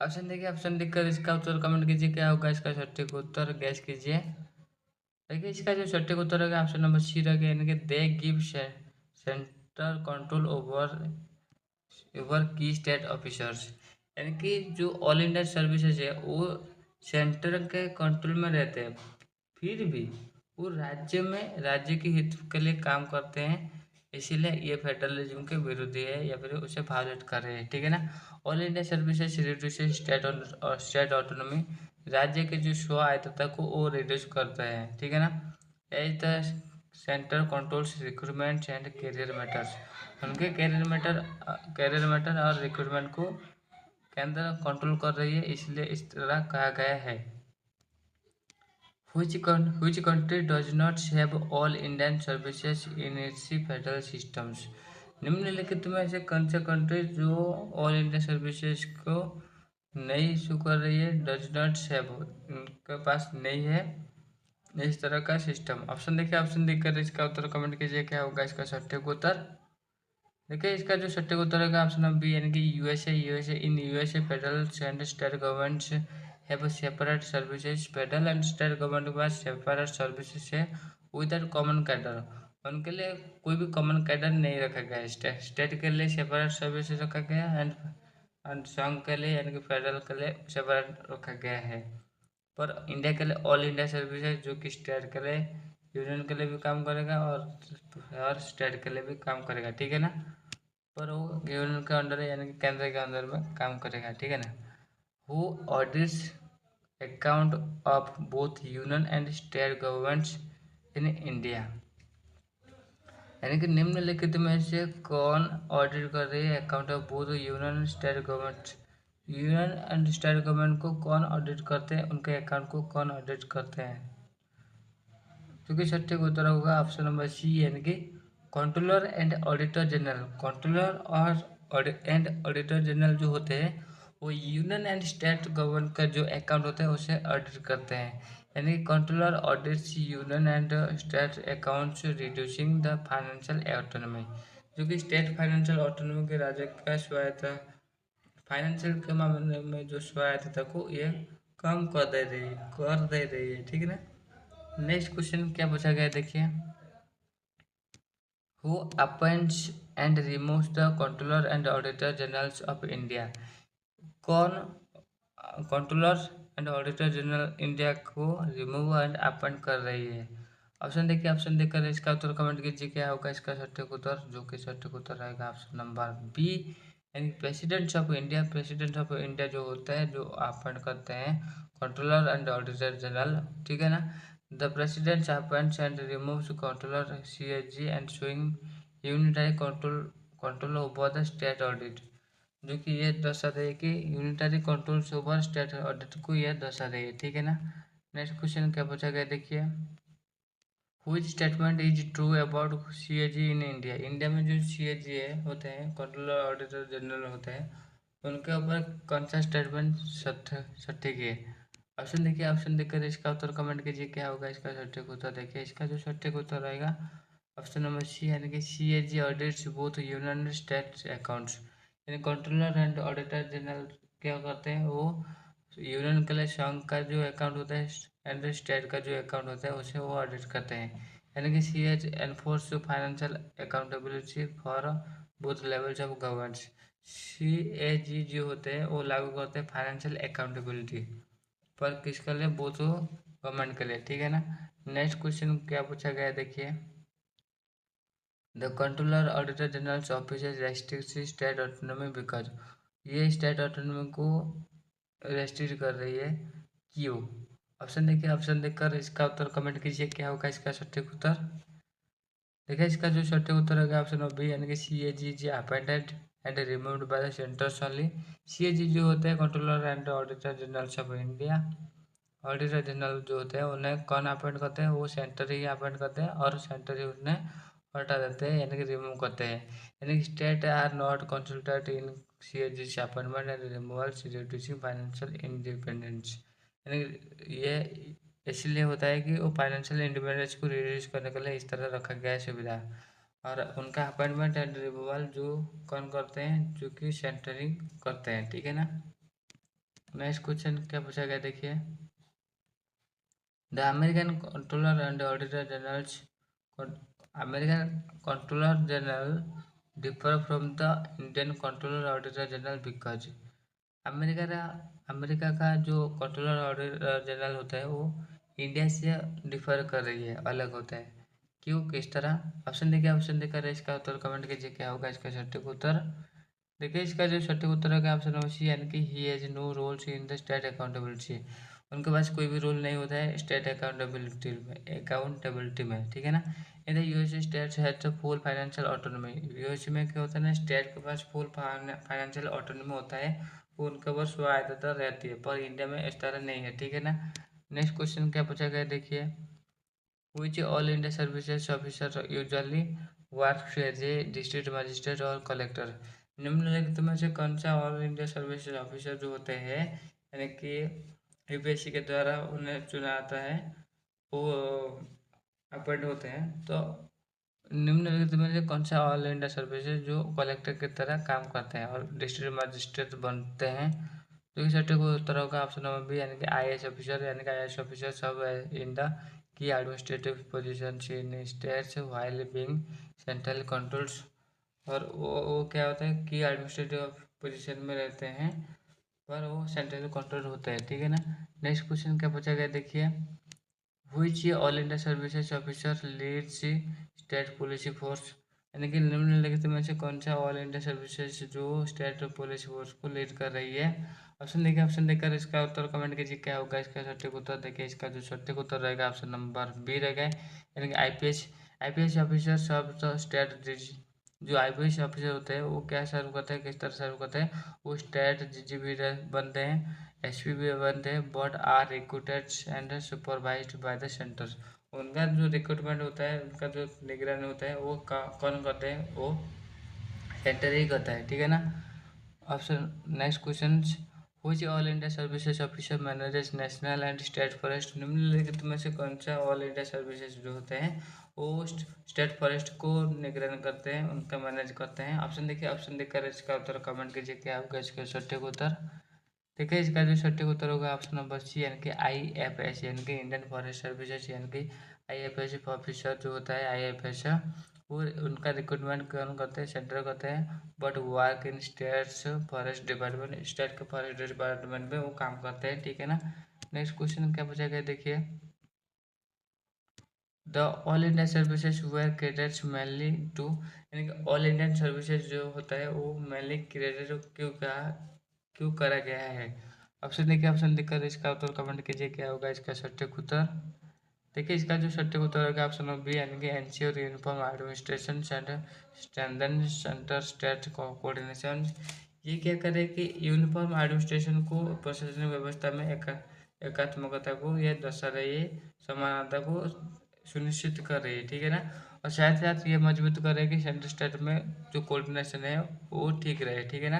ऑप्शन देखिए, ऑप्शन देखकर इसका उत्तर कमेंट कीजिए, क्या होगा इसका सटीक उत्तर, गैस कीजिए। देखिए इसका जो सटीक उत्तर होगा ऑप्शन नंबर सी रहेगा, यानी कि they give centre control over की स्टेट ऑफिसर्स। यानी कि जो ऑल इंडिया सर्विसेज है वो सेंटर के कंट्रोल में रहते हैं, फिर भी वो राज्य के हित के लिए काम करते हैं, इसीलिए ये फेडरलिज्म के विरोधी है या फिर उसे वायलेट कर रहे हैं, ठीक है ना। All India services reduces state autonomy, राज्य के जो स्वायत्तता को वो रिड्यूस करता है, ठीक है ना। As the centre controls recruitment and career matters, उनके कैरियर मैटर और रिक्रूटमेंट को केंद्र कंट्रोल कर रही है, इसलिए इस तरह कहा गया है। Which country does not have all Indian services in its federal systems? निम्नलिखित में से कौन सा कंट्री जो ऑल इंडिया सर्विसेज को नहीं इशू कर रही है, डज नॉट हैव, उनके पास नहीं है इस तरह का सिस्टम। ऑप्शन देखिए, ऑप्शन देखकर इसका उत्तर कमेंट कीजिए, क्या होगा इसका सटीक उत्तर। देखिए इसका जो सटीक उत्तर है ऑप्शन नंबर बी, यानी कि USA in USA federal and state governments have separate services. Federal and state government के पास सेपरेट सर्विसेज है विदाउट कॉमन कैडर, उनके लिए कोई भी कॉमन कैडर नहीं रखा गया है। स्टेट के लिए सेपरेट सर्विसेज रखा गया है एंड संघ के लिए यानी कि फेडरल के लिए सेपरेट रखा गया है। पर इंडिया के लिए ऑल इंडिया सर्विसेज, जो कि स्टेट के लिए यूनियन के लिए भी काम करेगा और स्टेट के लिए भी काम करेगा, ठीक है ना। पर वो यूनियन के अंडर है, यानी कि केंद्र के अंदर में काम करेगा, ठीक है ना। Who audits account of both union and state governments in India, यानी कि निम्नलिखित में से कौन ऑडिट कर रही है account of both union and state government. Union and state government को कौन ऑडिट करते हैं, उनके अकाउंट को कौन ऑडिट करते हैं, क्योंकि सटीक उत्तर होगा ऑप्शन नंबर सी, यानी कि controller and auditor general. Controller और एंड ऑडिटर जनरल जो होते हैं वो यूनियन एंड स्टेट गवर्नमेंट का जो अकाउंट होता है उसे ऑडिट करते हैं, यानी कि controller audits union and state accounts reducing the financial autonomy, जो कि स्टेट फाइनेंशियल ऑटोनॉमी के राज्य का स्वायत्ता फाइनेंशियल के मामले में जो स्वायत्तता को ये कम कर दे रही है, ठीक है ना। नेक्स्ट क्वेश्चन क्या पूछा गया देखिए, who appoints and removes the controller and auditor generals of India. कौन controller and auditor general India को रिमूव एंड अपॉइंट कर रही है। ऑप्शन देखिए, ऑप्शन देखकर इसका उत्तर कमेंट कीजिए, क्या होगा इसका सटीक उत्तर, जो कि सटीक उत्तर रहेगा ऑप्शन नंबर बी, यानी president of India. President of India जो होता है जो अपॉइंट करते हैं कंट्रोलर एंड ऑडिटर जनरल, ठीक है ना। The President appoints and removes controller CAG and showing unitary control over the state audit, जो कि ये दर्शा रही है कि unitary control over state audit को यह दर्शा रही है, ठीक है ना। नेक्स्ट क्वेश्चन क्या पूछा गया देखिए, which statement is true about CAG in India. India में जो सीएजी है होते हैं कंट्रोलर ऑडिटर जनरल होते हैं, उनके ऊपर कौन सा स्टेटमेंट सटीक है। ऑप्शन देखिए, ऑप्शन देखकर इसका उत्तर कमेंट कीजिए, क्या होगा इसका सटीक उत्तर। देखिए इसका जो सटीक उत्तर रहेगा ऑप्शन नंबर सी, यानी कि CAG audits both union state accounts, यानी कंट्रोलर एंड ऑडिटर जनरल क्या करते हैं, वो यूनियन के लिए संघ का जो अकाउंट होता है एंड स्टेट का जो अकाउंट होता है उसे वो ऑडिट करते हैं, यानी कि CH enforce financial accountability for both levels of governance. CAG जो होते हैं वो लागू करते हैं फाइनेंशियल अकाउंटेबिलिटी पर किसके लिए, बोथ गवर्नमेंट के लिए, ठीक है ना। नेक्स्ट क्वेश्चन क्या पूछा गया है देखिए, the controller auditor general office restrict state autonomy because, ये स्टेट ऑटोनॉमी को रेस्ट्रिक्ट कर रही है, क्यों। ऑप्शन देखिए, ऑप्शन देखकर इसका उत्तर कमेंट कीजिए, क्या होगा इसका सटीक उत्तर। देखिए इसका जो सटीक उत्तर होगा ऑप्शन बी, यानी कि CAG appointed and removed by the centres only. CAG जो होते हैं controller and auditor general of India, auditor general जो होते हैं उन्हें कौन अपॉइंट करते हैं, वो सेंटर ही अपॉइंट करते हैं और सेंटर ही उन्हें हटा देते हैं, यानी कि रिमूव करते हैं। यानी कि state are not consulted in CAG appointment and removal, reducing financial independence. यानी कि ये इसलिए होता है कि वो फाइनेंशियल इंडिपेंडेंस को रिड्यूस करने के लिए इस तरह रखा गया है सुविधा। और उनका अपॉइंटमेंट एंड रिमूवल जो कौन करते हैं, जो कि सेंटरिंग करते हैं, ठीक है ना। नेक्स्ट क्वेश्चन क्या पूछा गया देखिए, the American controller and auditor generals, American controller general differ from the Indian controller auditor general because, America का अमेरिका का जो कंट्रोलर ऑडिटर जनरल होता है वो इंडिया से डिफर कर रही है, अलग होता है, क्यों, किस तरह। ऑप्शन देखिए, ऑप्शन देकर इसका उत्तर कमेंट कीजिए, क्या होगा इसका सटीक उत्तर। देखिए इसका जो सटीक उत्तर है ऑप्शन नंबर सी, यानी कि he has no roles in the state accountability, उनके पास कोई भी रोल नहीं होता है स्टेट अकाउंटेबिलिटी में, ठीक है ना। In the US states has full financial autonomy, US में क्या होता है ना, स्टेट के पास फुल फाइनेंशियल ऑटोनॉमी होता है, वो उनके पास स्वायत्तता रहती है, पर इंडिया में इस तरह नहीं है, ठीक है ना। नेक्स्ट क्वेश्चन क्या पूछा गया देखिए, which all India services officer usually works as a district magistrate और कलेक्टर। निम्नलिखित में से कौन सा ऑल इंडिया सर्विसेज ऑफिसर जो होते हैं, यानी कि UPSC के द्वारा उन्हें चुना आता है, वो अपॉइंट होते हैं, तो निम्नलिखित में से कौन सा ऑल इंडिया सर्विसेज जो कलेक्टर की तरह काम करते हैं और डिस्ट्रिक्ट मजिस्ट्रेट बनते हैं, जो कि सटीक उत्तर होगा ऑप्शन नंबर बी, यानी कि IAS ऑफिसर, यानी कि IAS ऑफिसर सब in the key administrative positions in states while being central controls, और वो क्या होता है कि एडमिनिस्ट्रेटिव पोजीशन में रहते हैं पर वो सेंट्रल कंट्रोल होते हैं, ठीक है ना। नेक्स्ट क्वेश्चन क्या पूछा गया देखिए, which all India services officer leads state police force, यानी कि निम्नलिखित में से कौन सा ऑल इंडिया सर्विसेज जो स्टेट पुलिस फोर्स को लीड कर रही है। ऑप्शन देखिए, ऑप्शन देकर इसका उत्तर कमेंट कीजिए, क्या होगा इसका सटीक उत्तर। देखिए इसका जो सटीक उत्तर रहेगा ऑप्शन नंबर बी रहेगा, यानी कि आईपीएस ऑफिसर सब तो स्टेट, जो आईपीएस ऑफिसर होते हैं वो क्या सर्व करते हैं, किस तरह सर्व करते हैं, वो स्टेट जीजी बनते हैं, एसपी भी बनते हैं, but are recruited and supervised by the centre. उनका जो रिक्रूटमेंट होता है, उनका जो निगरानी होता है वो कौन करते हैं, वो सेंटर ही करता है, ठीक है ना। Option next question, which all India services officer manages national and state forest, निम्नलिखित में से कौन सा ऑल इंडिया सर्विसेज जो होते हैं वो स्टेट फॉरेस्ट को निगरानी करते हैं, उनका मैनेज करते हैं। ऑप्शन देखिए, ऑप्शन देखकर इसका उत्तर कमेंट कीजिए, क्या होगा इसका सटीक उत्तर। देखिए इसका जो सटीक उत्तर होगा ऑप्शन नंबर सी, यानी कि IFS, यानी कि इंडियन फॉरेस्ट सर्विसेज, यानी कि IFS ऑफिसर जो होता है IFS, वो उनका रिक्रूटमेंट कौन करते हैं, सेंट्रल करते हैं, but work in states forest department, state के फॉरेस्ट डिपार्टमेंट में वो काम करते हैं, ठीक है ना। नेक्स्ट क्वेश्चन क्या पूछा गया देखिए, the all India services were credits mainly to, यानी कि ऑल इंडियन सर्विसेज जो होता है वो मेनली क्रेडिट क्यों करा गया है। ऑप्शन देखिए, ऑप्शन देखकर इसका उत्तर कमेंट कीजिए, क्या होगा इसका सटीक उत्तर। देखिए इसका जो सटीक उत्तर होगा ऑप्शन नंबर बी, यानी कि ensure uniform administration and strengthen centre state coordination. ये क्या करे कि यूनिफॉर्म एडमिनिस्ट्रेशन को, प्रशासनिक व्यवस्था में एकात्मकता को यह दर्शा रही है, समानता को सुनिश्चित कर रही है, ठीक है ना। और साथ साथ ये मजबूत कर रही है कि सेंट्रल स्टेट में जो कोऑर्डिनेशन है वो ठीक रहे, ठीक है ना।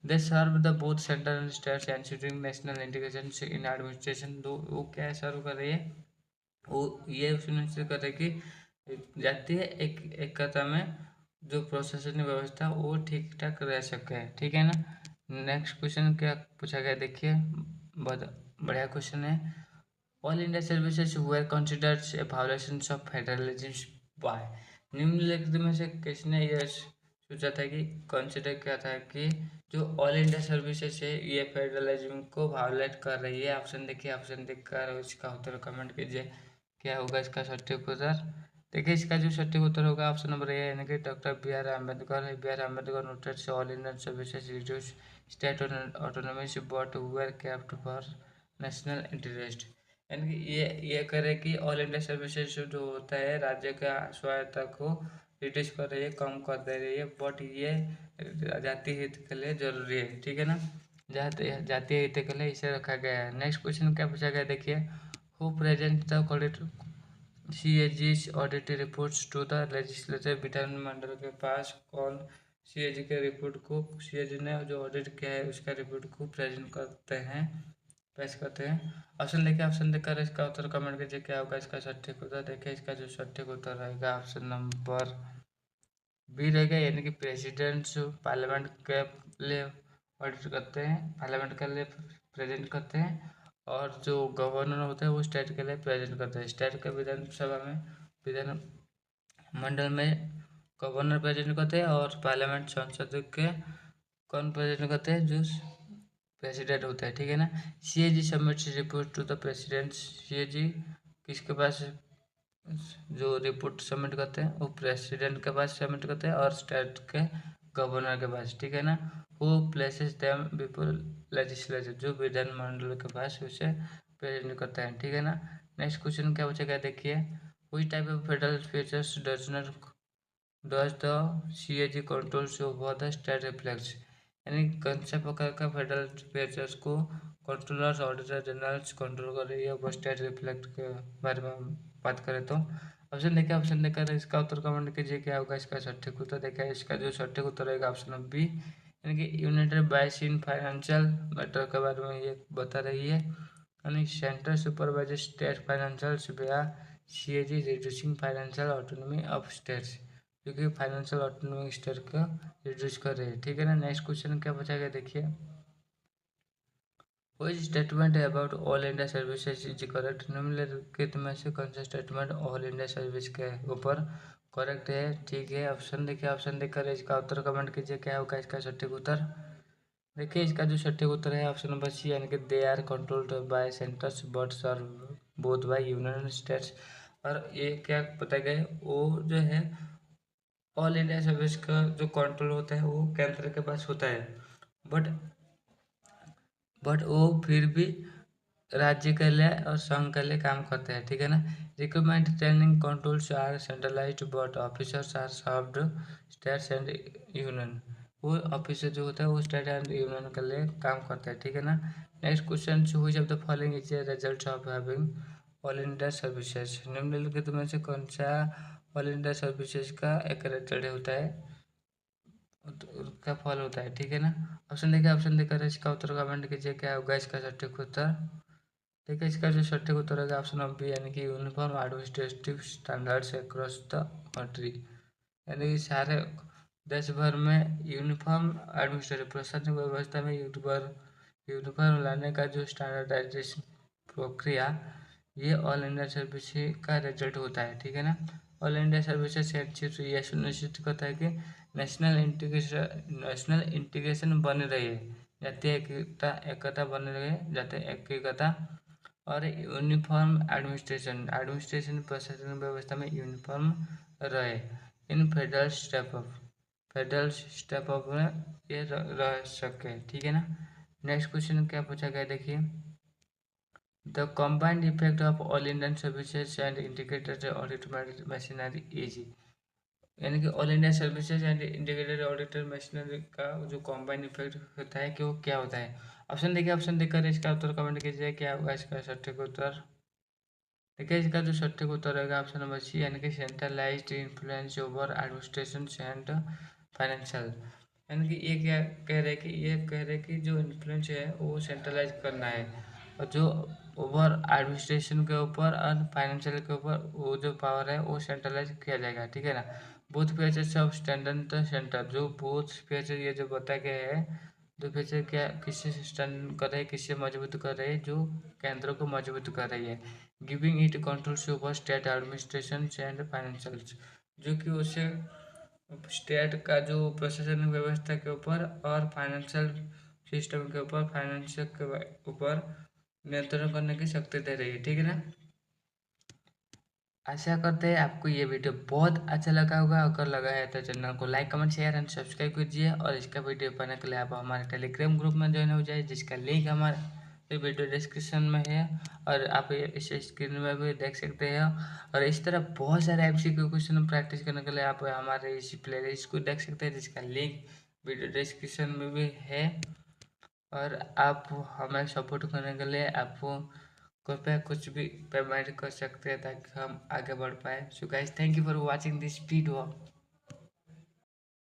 They serve the both central and states ensuring national integration in administration, दो वो क्या सर्व कर रही है, वो ये सुनिश्चित कर रही है कि जातीय एकता में जो प्रशासनिक व्यवस्था वो ठीक ठाक रह सके, ठीक है ना। नेक्स्ट क्वेश्चन क्या पूछा गया देखिए, बहुत बढ़िया क्वेश्चन है, all India services were considered a violation of federalism by, निम्नलिखित में से किसने यह सोचा था कि कंसिडर किया था कि जो ऑल इंडिया सर्विसेज है ये फेडरलिज्म को वायोलेट कर रही है। ऑप्शन देखिए, ऑप्शन देखकर इसका उत्तर कमेंट कीजिए क्या होगा इसका सटीक उत्तर। देखिए इसका जो सटीक उत्तर होगा ऑप्शन नंबर ए यानी कि डॉक्टर बी आर अम्बेडकर है। बी आर अम्बेडकर नोटेड से all Indian services reduce state autonomy but were kept for national interest. यानी कि ये कह रहे कि ऑल इंडिया सर्विसेज जो होता है राज्य का स्वायत्ता को रिड्यूस कर रही है, कम कर दे रही है, बट ये जातीय हित के लिए जरूरी है। ठीक है ना, जातीय हित के लिए इसे रखा गया है। नेक्स्ट क्वेश्चन क्या पूछा गया देखिए, who present the audit CAG's audit reports to the legislature. विधानमंडल के पास कौन CAG के रिपोर्ट को, CAG ने जो ऑडिट किया है उसका रिपोर्ट को प्रेजेंट करते हैं, पेश करते हैं। ऑप्शन देखिए, ऑप्शन देखकर इसका उत्तर कमेंट कीजिए क्या होगा इसका सटीक उत्तर। देखिए इसका जो सटीक उत्तर रहेगा ऑप्शन नंबर बी रहेगा, यानी कि प्रेसिडेंट पार्लियामेंट के लिए ऑडिट करते हैं, पार्लियामेंट के लिए प्रेजेंट करते हैं, और जो गवर्नर होते हैं वो स्टेट के लिए प्रेजेंट करते हैं। स्टेट के विधानसभा में, विधान मंडल में गवर्नर प्रेजेंट करते हैं, और पार्लियामेंट संसद के कौन प्रेजेंट करते हैं, जो प्रेसिडेंट होता है। ठीक है ना, CAG submits report to the president. CAG किसके पास जो रिपोर्ट सबमिट करते हैं वो प्रेसिडेंट के पास सबमिट करते हैं और स्टेट के गवर्नर के पास। ठीक है ना, वो प्लेसेस देम बिफोर लेजिस्लेचर, जो विधानमंडल के पास उसे प्रेजेंट करता है। ठीक है ना, नेक्स्ट क्वेश्चन क्या बचेगा देखिए, which type of federal features does the CAG controls over the state reflects. यानी कौन सा प्रकार का फेडरल फीचर्स को कंट्रोलर्स ऑडिटर जनरल्स कंट्रोल कर रही है वो स्टेट रिफ्लेक्ट के बारे में बात करें तो। ऑप्शन देखिए, ऑप्शन देकर इसका उत्तर कमेंट कीजिए क्या होगा इसका सटीक उत्तर। देखिए इसका जो सटीक उत्तर रहेगा ऑप्शन नंबर बी, यानी कि यूनाइटेड बाइस इन फाइनेंशियल मैटर के बारे में ये बता रही है। यानी central supervisor state financial were CAG reducing financial autonomy of states, क्योंकि फाइनेंशियल ऑटोनॉमी स्टेट को रिड्यूस कर रही है। ठीक है ना, नेक्स्ट क्वेश्चन क्या बचा गया देखिए, Which statement about all India services is correct. निम्नलिखित में से कौन सा स्टेटमेंट ऑल इंडिया सर्विस के ऊपर करेक्ट है। ठीक है, ऑप्शन देखिए, ऑप्शन देखकर इसका उत्तर कमेंट कीजिए क्या होगा इसका सटीक उत्तर। देखिए इसका जो सटीक उत्तर है ऑप्शन नंबर सी, यानी कि they are controlled by centres but serve both by union states. और ये क्या पता गया, वो जो है ऑल इंडिया सर्विस का जो कंट्रोल होता है वो केंद्र के पास होता है, बट वो फिर भी राज्य के लिए और संघ के लिए काम करते हैं। ठीक है ना, recruitment training controls are centralised but officers are served states and union. वो ऑफिसर जो होता है वो स्टेट एंड यूनियन के लिए काम करता है। ठीक है ना, next question, which of the following is a result of having all India services. निम्नलिखित में से कौन सा ऑल इंडिया सर्विसेज का एक रिजल्ट होता है, उसका फल होता है। ठीक है ना, ऑप्शन देखिए, ऑप्शन देकर इसका उत्तर कमेंट कीजिए क्या होगा इसका सटीक उत्तर। देखिए इसका जो सटीक उत्तर होगा ऑप्शन ऑफ बी, यानी कि uniform administrative standards across the country. यानी कि सारे देश भर में यूनिफॉर्म एडमिनिस्ट्रेटिव प्रशासनिक व्यवस्था में यूनिफॉर्म लाने का जो स्टैंडर्डाइजेशन प्रक्रिया, ये ऑल इंडिया सर्विस का रिजल्ट होता है। ठीक है ना, ऑल इंडिया सर्विसेज से यह सुनिश्चित करता है कि नेशनल इंटीग्रेशन बनी रही है, जातीय एकता बनी रहे, जातीय एकता, और यूनिफॉर्म एडमिनिस्ट्रेशन प्रशासन व्यवस्था में यूनिफॉर्म रहे। इन फेडरल स्टेप ऑफ में ये रह सके। ठीक है ना, नेक्स्ट क्वेश्चन क्या पूछा गया देखिए, the combined effect of all Indian services and integrated audit machinery is. यानी कि all India services and integrated auditor machinery का जो कॉम्बाइन इफेक्ट होता है कि वो क्या होता है। ऑप्शन देखिए, ऑप्शन देखकर इसका उत्तर कमेंट कीजिए क्या होगा इसका सटीक उत्तर। देखिए इसका जो सटीक उत्तर रहेगा ऑप्शन नंबर सी, यानी कि centralised influence over administration and financial. यानी कि ये क्या कह रहे हैं कि ये कह रहे हैं कि जो इन्फ्लुएंस है वो सेंट्रलाइज करना है, और जो ओवर एडमिनिस्ट्रेशन के ऊपर और फाइनेंशियल के ऊपर वो जो पावर है वो सेंट्रलाइज किया जाएगा। ठीक है ना, both features of standard centre, जो बोथ फीचर ये जो बताया गया है, दो फीचर क्या किससे स्टैंड कर रहे हैं, किससे मजबूत कर रहे हैं, जो केंद्र को मजबूत कर रही है, giving it control over state administration and financial, जो कि उसे स्टेट का जो प्रशासनिक व्यवस्था के ऊपर और फाइनेंशियल सिस्टम के ऊपर, फाइनेंशियल के ऊपर नियंत्रण करने की शक्ति दे रही है। ठीक है ना। आशा करते हैं आपको ये वीडियो बहुत अच्छा लगा होगा। अगर लगा है तो चैनल को like, comment, share and subscribe कीजिए, और इसका वीडियो पाने के लिए आप हमारे टेलीग्राम ग्रुप में ज्वाइन हो जाए, जिसका लिंक हमारे वीडियो डिस्क्रिप्शन में है, और आप इस स्क्रीन में भी देख सकते हैं। और इस तरह बहुत सारे एमसीक्यू क्वेश्चन प्रैक्टिस करने के लिए आप हमारे इस प्लेलिस्ट को देख सकते हैं, जिसका लिंक वीडियो डिस्क्रिप्शन में भी है। और आप हमें सपोर्ट करने के लिए आपको कृपया कुछ भी पेमेंट कर सकते हैं, ताकि हम आगे बढ़ पाए। So guys, thank you for watching this video.